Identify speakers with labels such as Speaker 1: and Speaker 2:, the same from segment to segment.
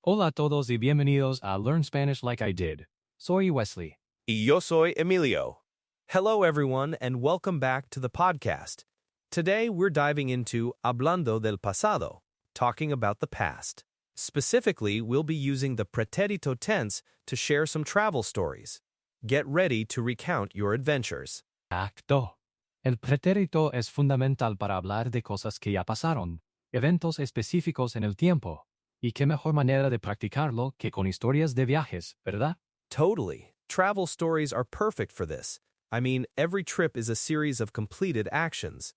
Speaker 1: Hola a todos y bienvenidos a Learn Spanish Like I Did. Soy Wesley.
Speaker 2: Y yo soy Emilio. Hello, everyone, and welcome back to the podcast. Today, we're diving into Hablando del Pasado, talking about the past. Specifically, we'll be using the preterito tense to share some travel stories. Get ready to recount your adventures.
Speaker 1: Acto. El pretérito es fundamental para hablar de cosas que ya pasaron, eventos específicos en el tiempo. Y qué mejor manera de practicarlo que con historias de viajes, ¿verdad?
Speaker 2: Totally. Travel stories are perfect for this. I mean, every trip is a series of completed actions.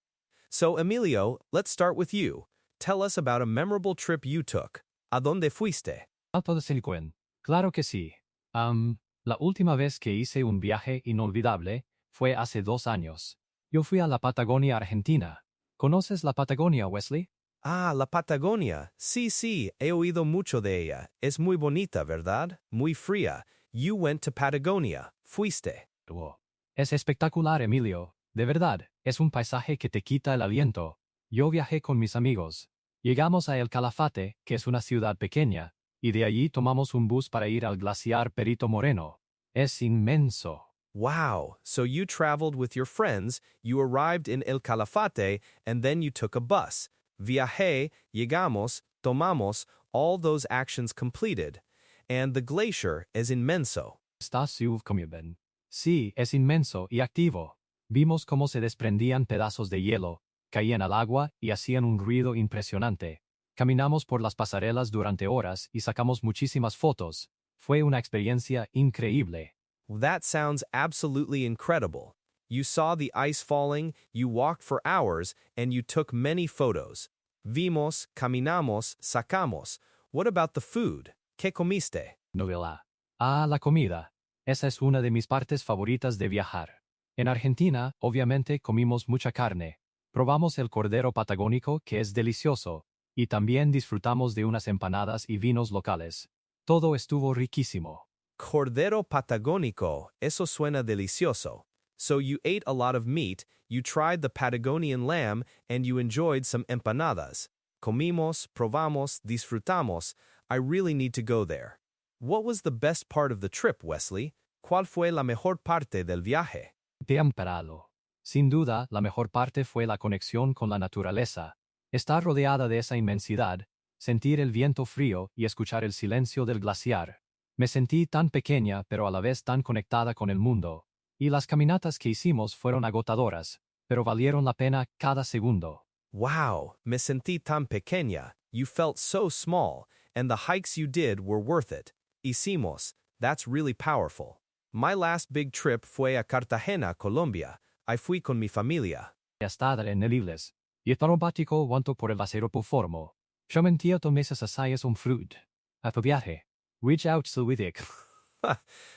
Speaker 2: So, Emilio, let's start with you. Tell us about a memorable trip you took. ¿A dónde fuiste?
Speaker 1: Alto de Silicon. Claro que sí. La última vez que hice un viaje inolvidable fue hace 2 años. Yo fui a la Patagonia, Argentina. ¿Conoces la Patagonia, Wesley?
Speaker 2: Ah, la Patagonia. Sí, he oído mucho de ella. Es muy bonita, ¿verdad? Muy fría. You went to Patagonia. Fuiste.
Speaker 1: Oh, es espectacular, Emilio. De verdad, es un paisaje que te quita el aliento. Yo viajé con mis amigos. Llegamos a El Calafate, que es una ciudad pequeña, y de allí tomamos un bus para ir al glaciar Perito Moreno. Es inmenso.
Speaker 2: Wow, so you traveled with your friends, you arrived in El Calafate, and then you took a bus. Viajé, llegamos, tomamos, all those actions completed. And the glacier es inmenso.
Speaker 1: ¿Estás como bien? Sí, es inmenso y activo. Vimos cómo se desprendían pedazos de hielo, caían al agua y hacían un ruido impresionante. Caminamos por las pasarelas durante horas y sacamos muchísimas fotos. Fue una experiencia increíble.
Speaker 2: That sounds absolutely incredible. You saw the ice falling, you walked for hours, and you took many photos. Vimos, caminamos, sacamos. What about the food? ¿Qué comiste?
Speaker 1: Novela. Ah, la comida. Esa es una de mis partes favoritas de viajar. En Argentina, obviamente, comimos mucha carne. Probamos el cordero patagónico, que es delicioso, y también disfrutamos de unas empanadas y vinos locales. Todo estuvo riquísimo.
Speaker 2: Cordero patagónico, eso suena delicioso. So you ate a lot of meat, you tried the Patagonian lamb, and you enjoyed some empanadas. Comimos, probamos, disfrutamos. I really need to go there. What was the best part of the trip, Wesley? ¿Cuál fue la mejor parte del viaje?
Speaker 1: Temperado. Sin duda, la mejor parte fue la conexión con la naturaleza. Estar rodeada de esa inmensidad, sentir el viento frío y escuchar el silencio del glaciar. Me sentí tan pequeña pero a la vez tan conectada con el mundo. Y las caminatas que hicimos fueron agotadoras, pero valieron la pena cada segundo.
Speaker 2: Wow, me sentí tan pequeña. You felt so small, and the hikes you did were worth it. Hicimos, that's really powerful. My last big trip fue a Cartagena, Colombia. I fui con mi familia.
Speaker 1: Estar en Nelibles. Y el traumático wanto por el acero formo. Yo mentía tomeses asayas fruit. A tu viaje. Reach out Silwidic.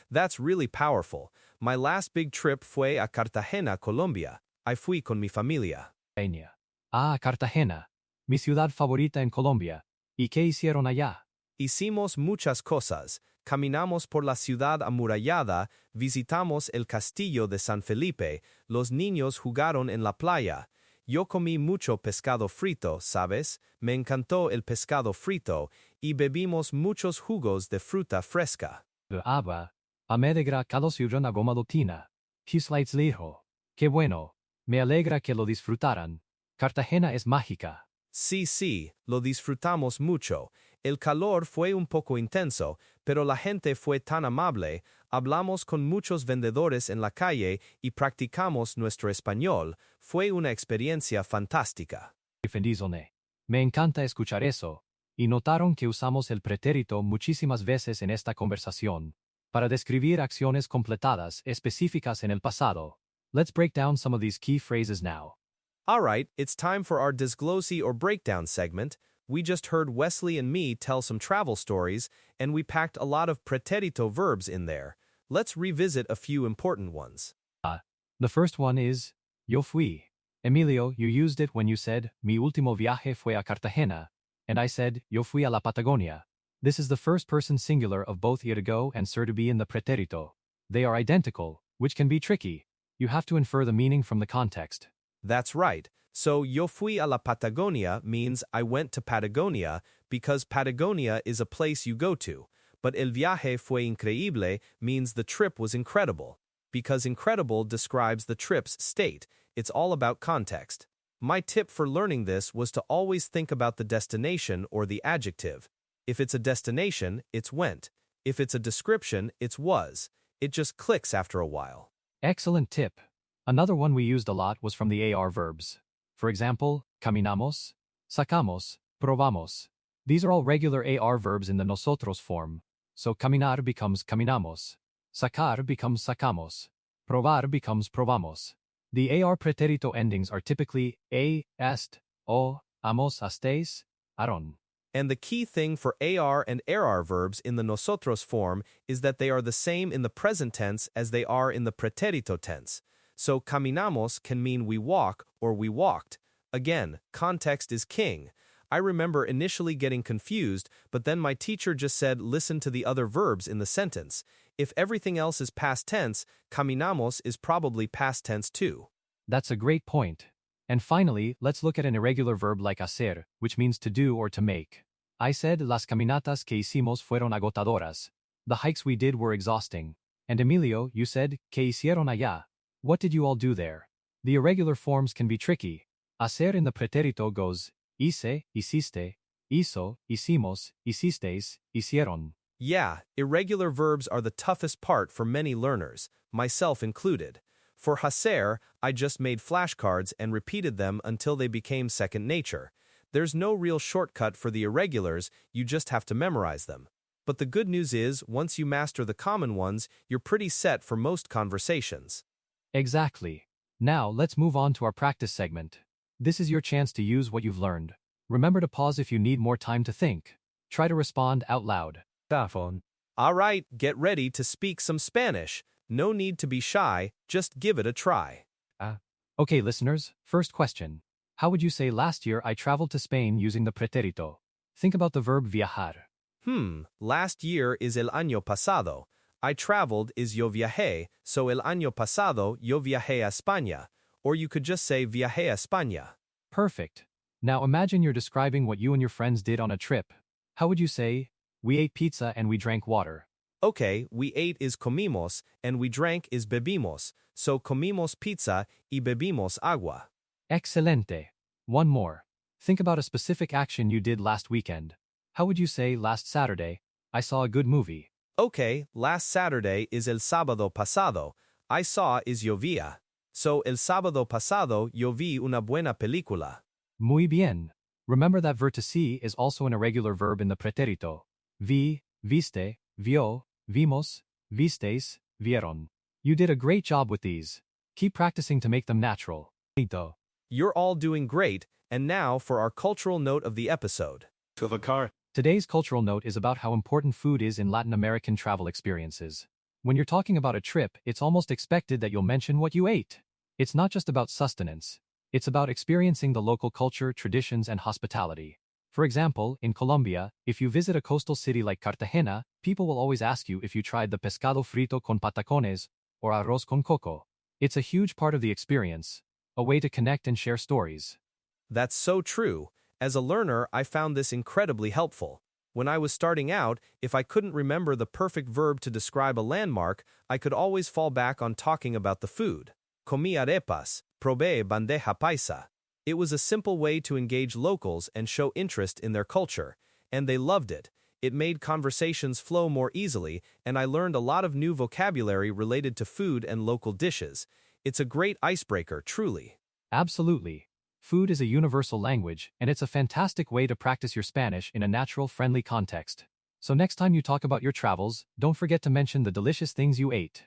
Speaker 2: That's really powerful. My last big trip fue a Cartagena, Colombia. I fui con mi familia.
Speaker 1: Ah, Cartagena. Mi ciudad favorita en Colombia. ¿Y qué hicieron allá?
Speaker 2: Hicimos muchas cosas. Caminamos por la ciudad amurallada, visitamos el castillo de San Felipe, los niños jugaron en la playa. Yo comí mucho pescado frito, ¿sabes? Me encantó el pescado frito, y bebimos muchos jugos de fruta fresca.
Speaker 1: Aba, amedegra calosirron a gomadotina. Hislights lijo. Qué bueno. Me alegra que lo disfrutaran. Cartagena es mágica.
Speaker 2: Sí, lo disfrutamos mucho. El calor fue un poco intenso, pero la gente fue tan amable, hablamos con muchos vendedores en la calle y practicamos nuestro español. Fue una experiencia fantástica.
Speaker 1: Me encanta escuchar eso. Y notaron que usamos el pretérito muchísimas veces en esta conversación, para describir acciones completadas específicas en el pasado. Let's break down some of these key phrases now.
Speaker 2: Alright, it's time for our disglosy or breakdown segment. We just heard Wesley and me tell some travel stories, and we packed a lot of preterito verbs in there. Let's revisit a few important ones.
Speaker 1: The first one is, yo fui. Emilio, you used it when you said, mi último viaje fue a Cartagena, and I said, yo fui a la Patagonia. This is the first person singular of both ir to go and ser to be in the preterito. They are identical, which can be tricky. You have to infer the meaning from the context.
Speaker 2: That's right. So, yo fui a la Patagonia means I went to Patagonia because Patagonia is a place you go to, but el viaje fue increíble means the trip was incredible, because incredible describes the trip's state. It's all about context. My tip for learning this was to always think about the destination or the adjective. If it's a destination, it's went. If it's a description, it's was. It just clicks after a while.
Speaker 1: Excellent tip. Another one we used a lot was from the AR verbs. For example, caminamos, sacamos, probamos. These are all regular AR verbs in the nosotros form. So caminar becomes caminamos. Sacar becomes sacamos. Probar becomes probamos. The AR preterito endings are typically a, est, o, amos, astéis, aron.
Speaker 2: And the key thing for AR and ERAR verbs in the nosotros form is that they are the same in the present tense as they are in the preterito tense. So caminamos can mean we walk or we walked. Again, context is king. I remember initially getting confused, but then my teacher just said listen to the other verbs in the sentence. If everything else is past tense, caminamos is probably past tense too.
Speaker 1: That's a great point. And finally, let's look at an irregular verb like hacer, which means to do or to make. I said las caminatas que hicimos fueron agotadoras. The hikes we did were exhausting. And Emilio, you said, que hicieron allá. What did you all do there? The irregular forms can be tricky. Hacer in the preterito goes hice, hiciste, hizo, hicimos, hicisteis, hicieron.
Speaker 2: Yeah, irregular verbs are the toughest part for many learners, myself included. For hacer, I just made flashcards and repeated them until they became second nature. There's no real shortcut for the irregulars, you just have to memorize them. But the good news is, once you master the common ones, you're pretty set for most conversations.
Speaker 1: Exactly. Now, let's move on to our practice segment. This is your chance to use what you've learned. Remember to pause if you need more time to think. Try to respond out loud.
Speaker 2: All right, get ready to speak some Spanish. No need to be shy, just give it a try.
Speaker 1: Okay, listeners, first question. How would you say last year I traveled to Spain using the preterito? Think about the verb viajar.
Speaker 2: Last year is el año pasado. I traveled is yo viajé, so el año pasado yo viajé a España. Or you could just say viajé a España.
Speaker 1: Perfect. Now imagine you're describing what you and your friends did on a trip. How would you say, we ate pizza and we drank water?
Speaker 2: Okay, we ate is comimos, and we drank is bebimos, so comimos pizza y bebimos agua.
Speaker 1: Excelente. One more. Think about a specific action you did last weekend. How would you say last Saturday, I saw a good movie?
Speaker 2: Okay, last Saturday is el sábado pasado. I saw is yo via. So el sábado pasado yo vi una buena película.
Speaker 1: Muy bien. Remember that verb to see is also an irregular verb in the preterito. Vi, viste, vio, vimos, visteis, vieron. You did a great job with these. Keep practicing to make them natural.
Speaker 2: You're all doing great, and now for our cultural note of the episode.
Speaker 1: Today's cultural note is about how important food is in Latin American travel experiences. When you're talking about a trip, it's almost expected that you'll mention what you ate. It's not just about sustenance. It's about experiencing the local culture, traditions, and hospitality. For example, in Colombia, if you visit a coastal city like Cartagena, people will always ask you if you tried the pescado frito con patacones or arroz con coco. It's a huge part of the experience, a way to connect and share stories.
Speaker 2: That's so true. As a learner, I found this incredibly helpful. When I was starting out, if I couldn't remember the perfect verb to describe a landmark, I could always fall back on talking about the food. Comí arepas, probé bandeja paisa. It was a simple way to engage locals and show interest in their culture, and they loved it. It made conversations flow more easily, and I learned a lot of new vocabulary related to food and local dishes. It's a great icebreaker, truly.
Speaker 1: Absolutely. Food is a universal language, and it's a fantastic way to practice your Spanish in a natural, friendly context. So next time you talk about your travels, don't forget to mention the delicious things you ate.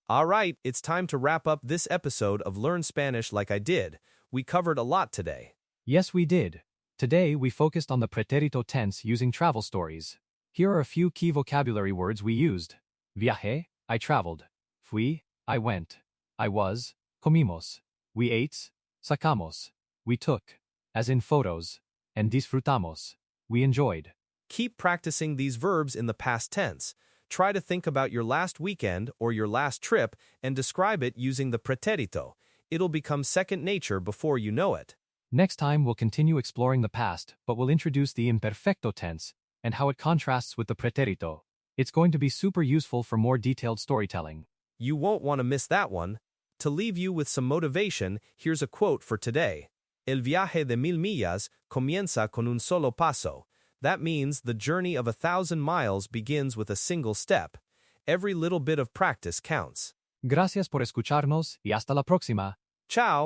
Speaker 2: All right, it's time to wrap up this episode of Learn Spanish Like I Did. We covered a lot today.
Speaker 1: Yes, we did. Today, we focused on the preterito tense using travel stories. Here are a few key vocabulary words we used. Viajé, I traveled. Fui, I went. I was, comimos. We ate, sacamos. We took, as in photos. And disfrutamos. We enjoyed.
Speaker 2: Keep practicing these verbs in the past tense. Try to think about your last weekend or your last trip and describe it using the preterito. It'll become second nature before you know it.
Speaker 1: Next time we'll continue exploring the past, but we'll introduce the imperfecto tense and how it contrasts with the preterito. It's going to be super useful for more detailed storytelling.
Speaker 2: You won't want to miss that one. To leave you with some motivation, here's a quote for today. El viaje de 1000 millas comienza con un solo paso. That means the journey of 1,000 miles begins with a single step. Every little bit of practice counts.
Speaker 1: Gracias por escucharnos y hasta la próxima.
Speaker 2: Ciao!